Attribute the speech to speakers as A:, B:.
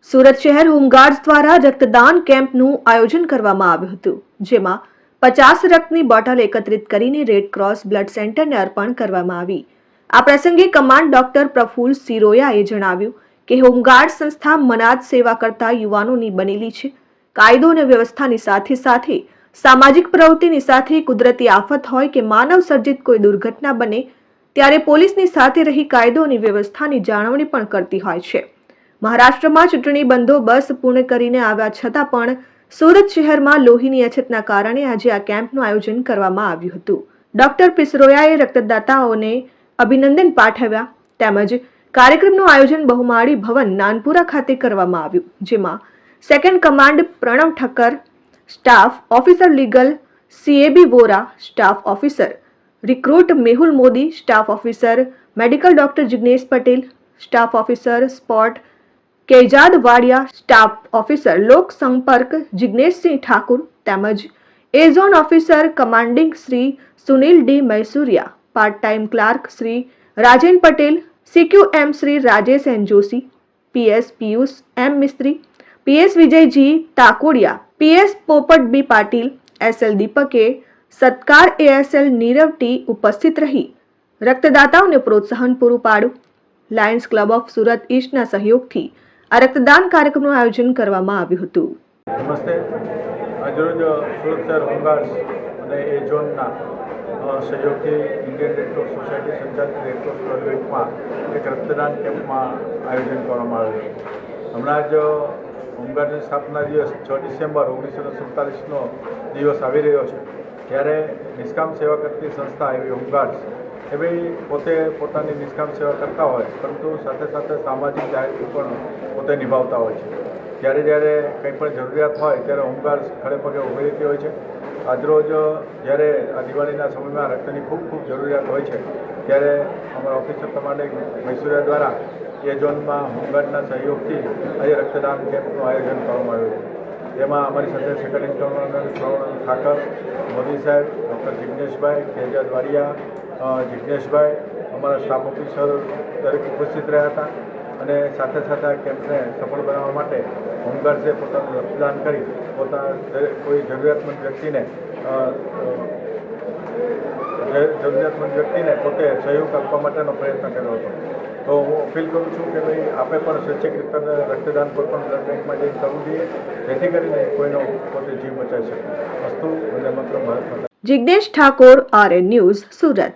A: સુરત શહેર હોમગાર્ડ્સ દ્વારા રક્તદાન કેમ્પનું આયોજન કરવામાં આવ્યું હતું, જેમાં 50 રક્તની બોટલ એકત્રિત કરીને રેડ ક્રોસ બ્લડ સેન્ટરને અર્પણ કરવામાં આવી। આ પ્રસંગે કમાન્ડ ડોક્ટર પ્રફુલ્લ સિરોયાએ જણાવ્યું કે હોમગાર્ડ સંસ્થા મનાજ સેવા કરતા યુવાનોની બનેલી છે। કાયદો અને વ્યવસ્થાની સાથે સાથે સામાજિક પ્રવૃત્તિની સાથે કુદરતી આફત હોય કે માનવ સર્જિત કોઈ દુર્ઘટના બને ત્યારે પોલીસની સાથે રહી કાયદો અને વ્યવસ્થાની જાળવણી પણ કરતી હોય છે। મહારાષ્ટ્રમાં ચૂંટણી બંદોબસ્ત પૂર્ણ કરીને આવ્યા છતાં પણ સુરત શહેરમાં લોહીની અછતના કારણે આજે આ કેમ્પનું આયોજન કરવામાં આવ્યું હતું। ડોક્ટર પિસરોયાએ રક્તદાતાઓને અભિનંદન પાઠવ્યા તેમજ કાર્યક્રમનું આયોજન બહુમાળી ભવન નાનપુરા ખાતે કરવામાં આવ્યું, જેમાં second command Pranav Thakkar, staff officer legal C A B Vora, staff officer recruit Mehul Modi, staff officer medical doctor Jignesh Patel, staff officer sport Kaizad Wadia, staff officer લોક સંપર્ક જિગ્નેશસિંહ ઠાકુર તેમજ A zone officer commanding Shri Sunil D Maisuria, part time clerk Shri Rajen Patel, CQM Shri Rajesh N Joshi, PS Piyush M Mistry, PS Vijayji Takodiya, PS Popat B Patil, SL દીપકે સત્કાર, ASL Nirav T ઉપસ્થિત રહી રક્તદાતાઓને પ્રોત્સાહન પૂરું પાડ્યું। Lions club of Surat ઈસ્ટના સહયોગથી આ રક્તદાન કાર્યક્રમનું આયોજન કરવામાં આવ્યું હતું।
B: નમસ્તે। આજરોજ સુરત શહેર હોમગાર્ડ્સ અને એ ઝોનના સહયોગથી ઇન્ડિયન રેડ ક્રોસ સોસાયટી સંચાલિત રેડ ક્રોસ બ્લડ બેંકમાં એક રક્તદાન કેમ્પમાં આયોજન કરવામાં આવ્યું। હમણાં જ હોમગાર્ડની સ્થાપના દિવસ 6 ડિસેમ્બર 1947નો દિવસ આવી રહ્યો છે, ત્યારે નિષ્કામ સેવા કરતી સંસ્થા એવી હોમગાર્ડ્સ એવી પોતે પોતાની નિષ્કામ સેવા કરતા હોય, પરંતુ સાથે સાથે સામાજિક દાયિત્વ પણ પોતે નિભાવતા હોય છે। જ્યારે જ્યારે કંઈ પણ જરૂરિયાત હોય ત્યારે હોમગાર્ડ્સ ખડે પગે ઊભી રહેતી હોય છે। આજરોજ જ્યારે આ દિવાળીના સમયમાં રક્તની ખૂબ જરૂરિયાત હોય છે, ત્યારે અમારા ઓફિસર કમાન્ડિંગ મૈસુરિયા દ્વારા એ ઝોનમાં હોમગાર્ડના સહયોગથી આજે રક્તદાન કેમ્પનું આયોજન કરવામાં આવ્યું છે। જેમાં અમારી સાથે સેકન્ડ કમાન્ડર પ્રણવ ઠાકર, મોદી સાહેબ, ડૉક્ટર જિગ્નેશભાઈ, કેજાદ વાડિયા, જિગ્નેશભાઈ, અમારા સ્ટાફ ઓફિસર દરેક ઉપસ્થિત રહ્યા હતા અને સાથે સાથે આ કેમ્પને સફળ બનાવવા માટે હોમગાર્ડ્સે પોતાનું રક્તદાન કરી કોઈ જરૂરિયાતમંદ વ્યક્તિને પોતે સહયોગ આપવા માટેનો પ્રયત્ન કર્યો હતો। તો હું અપીલ કરું છું કે ભાઈ આપે પણ સ્વૈચ્છિક રીતે રક્તદાન કોઈ પણ બ્લડ બેંકમાં જઈને કરવું જોઈએ, જેથી કરીને કોઈનો પોતે જીવ બચાવી શકે। વસ્તુ વંદે માતરમ, ભારત માતા।
A: Jignesh Thakor, RN news, Surat.